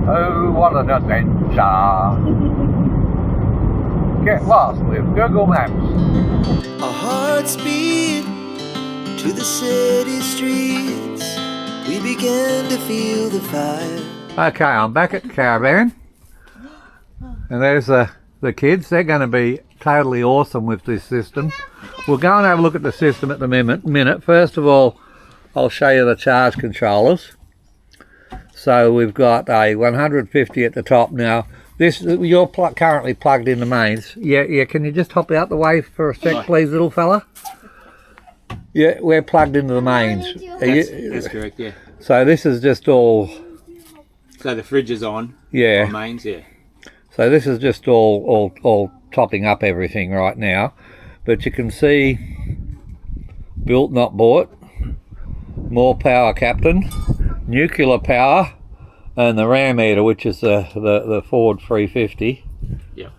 Oh, what an adventure. Get lost with Google Maps. Our hearts beat to the city streets. We began to feel the fire. Okay, I'm back at the Caravan. And there's the kids. They're going to be totally awesome with this system. We'll go and have a look at the system at the minute. First of all, I'll show you the charge controllers. So we've got a 150 at the top now. This you're currently plugged in the mains. Yeah. Can you just hop out the way for a sec, please, little fella? Yeah, we're plugged into the mains. That's correct. Yeah. So this is just all. So the fridge is on. Yeah. On mains. Yeah. So this is just all topping up everything right now. But you can see, built not bought. More power, Captain. Nuclear power, and the RAM meter, which is the Ford 350. Yep.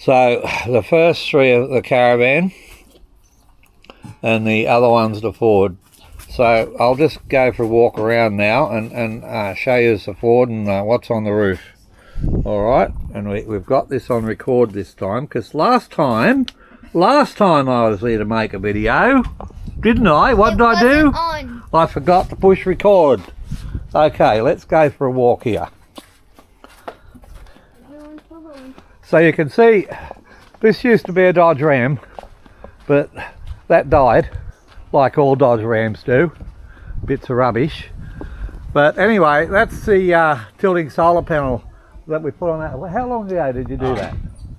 So the first three are the Caravan, and the other one's the Ford. So I'll just go for a walk around now and show you the Ford and what's on the roof. All right, and we've got this on record this time, because last time I was here to make a video, didn't I? What did I do? I forgot to push record. Okay, let's go for a walk here. So you can see, this used to be a Dodge Ram, but that died, like all Dodge Rams do. Bits of rubbish. But anyway, that's the tilting solar panel that we put on that. How long ago did you do that?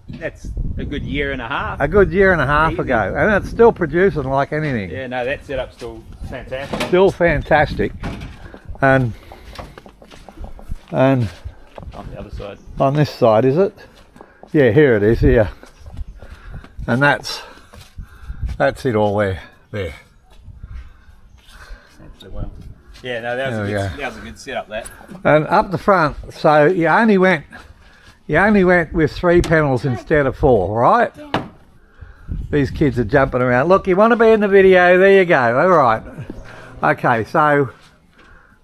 That's a good year and a half. A good year and a half ago, and it's still producing like anything. Yeah, no, that setup's still fantastic. Still fantastic. And on the other side. On this side, is it? Yeah, here it is, here. And that's it all there. That's the one. Yeah, no, that was a good setup, that. And up the front, so you only went with 3 panels instead of 4, right? Yeah. These kids are jumping around. Look, you want to be in the video? There you go. All right. Okay, so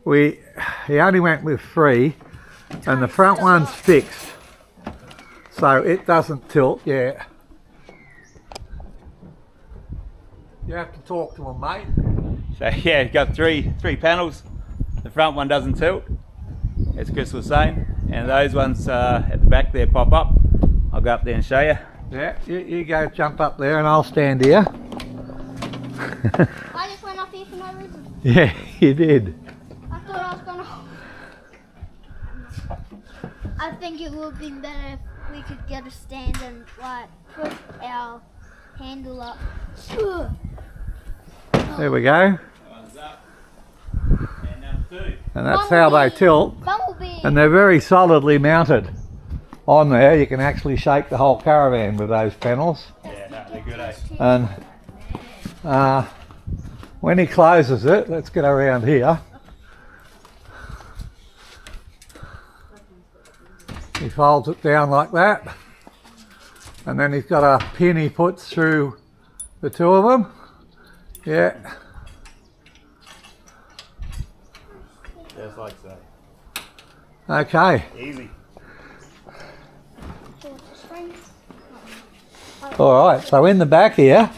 he only went with 3, and the front one's fixed, so it doesn't tilt. Yeah. You have to talk to him, mate. So yeah, you've got three panels. The front one doesn't tilt, as Chris was saying, and those ones at the back there pop up. I'll go up there and show you. Yeah, you go jump up there and I'll stand here. I just went up here for no reason. Yeah, you did. I thought I was gonna. I think it would be better if we could get a stand and like put our handle up. There we go. One's up. And number 2. And that's how they tilt. Bumblebee. And they're very solidly mounted on there. You can actually shake the whole Caravan with those panels. Yeah, no, they're good, eh? And when he closes it, let's get around here. He folds it down like that. And then he's got a pin he puts through the 2 of them. Yeah. Just like so. Okay. Easy. All right, so in the back here,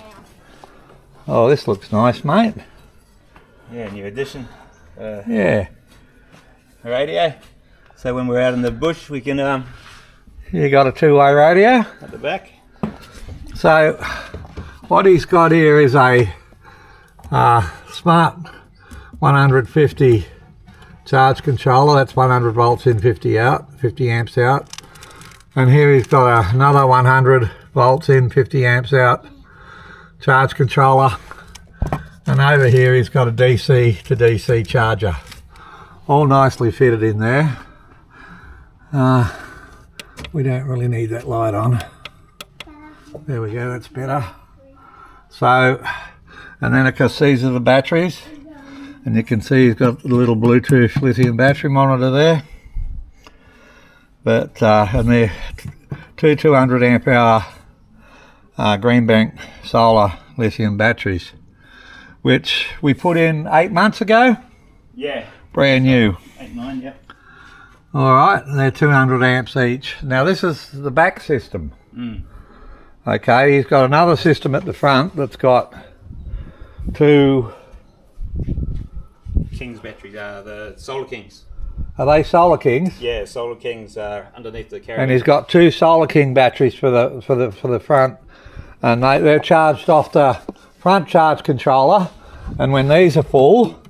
oh, this looks nice, mate. Yeah, new addition. Yeah. Radio. So when we're out in the bush, we can You got a 2-way radio. at the back. So what he's got here is a smart 150 charge controller. That's 100 volts in, 50 out, 50 amps out. And here he's got another 100 volts in, 50 amps out charge controller. And over here he's got a DC to DC charger. All nicely fitted in there. We don't really need that light on. There we go, that's better. So, and then of course these are the batteries. And you can see he's got the little Bluetooth lithium battery monitor there. But, and they're two 200 amp hour Greenbank solar lithium batteries, which we put in 8 months ago. Yeah. Brand new. 8, 9, yep. All right, they're 200 amps each. Now this is the back system. Okay, he's got another system at the front that's got 2. King's batteries are the Solar Kings. Are they Solar Kings? Yeah, Solar Kings are underneath the Caravan. And he's got 2 Solar King batteries for the front, and they're charged off the front charge controller. And when these are full,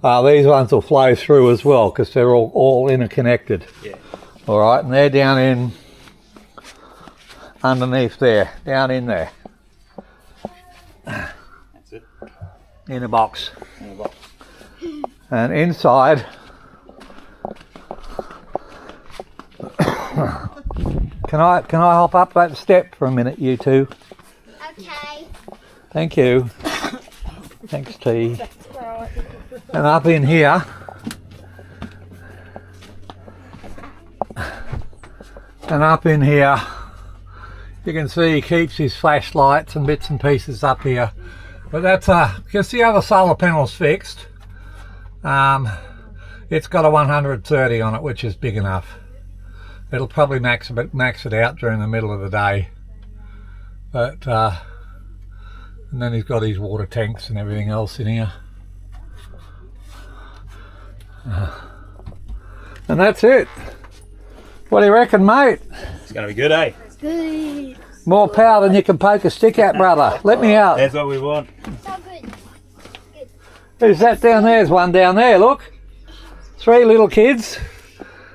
these ones will flow through as well because they're all interconnected. Yeah. All right, and they're down in underneath there, down in there. That's it. In a box. In the box. And inside, can I hop up that step for a minute, you two? Okay. Thank you. Thanks, T. And up in here, you can see he keeps his flashlights and bits and pieces up here. But that's because the other solar panel's fixed. It's got a 130 on it, which is big enough. It'll probably max it out during the middle of the day. But and then he's got his water tanks and everything else in here. And that's it. What do you reckon, mate? It's going to be good, eh? Good. More power than you can poke a stick at, brother. Let me out. That's what we want. So good. Who's that down there? There's one down there, look. 3 little kids.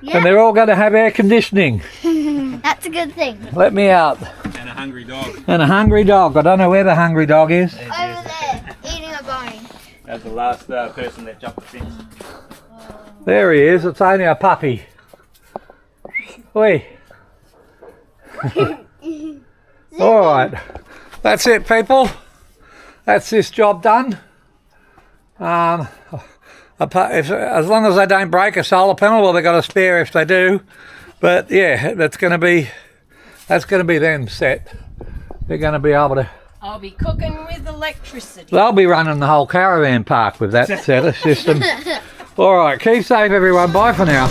Yeah. And they're all going to have air conditioning. That's a good thing. Let me out. And a hungry dog. And a hungry dog. I don't know where the hungry dog is. Over there, eating a bone. That's the last person that jumped the fence. There he is. It's only a puppy. Oi. All right. That's it, people. That's this job done. As long as they don't break a solar panel, well, they've got a spare if they do. But yeah, that's going to be them set. They're going to be able to. I'll be cooking with electricity. They'll be running the whole caravan park with that set of system. All right, keep safe, everyone. Bye for now.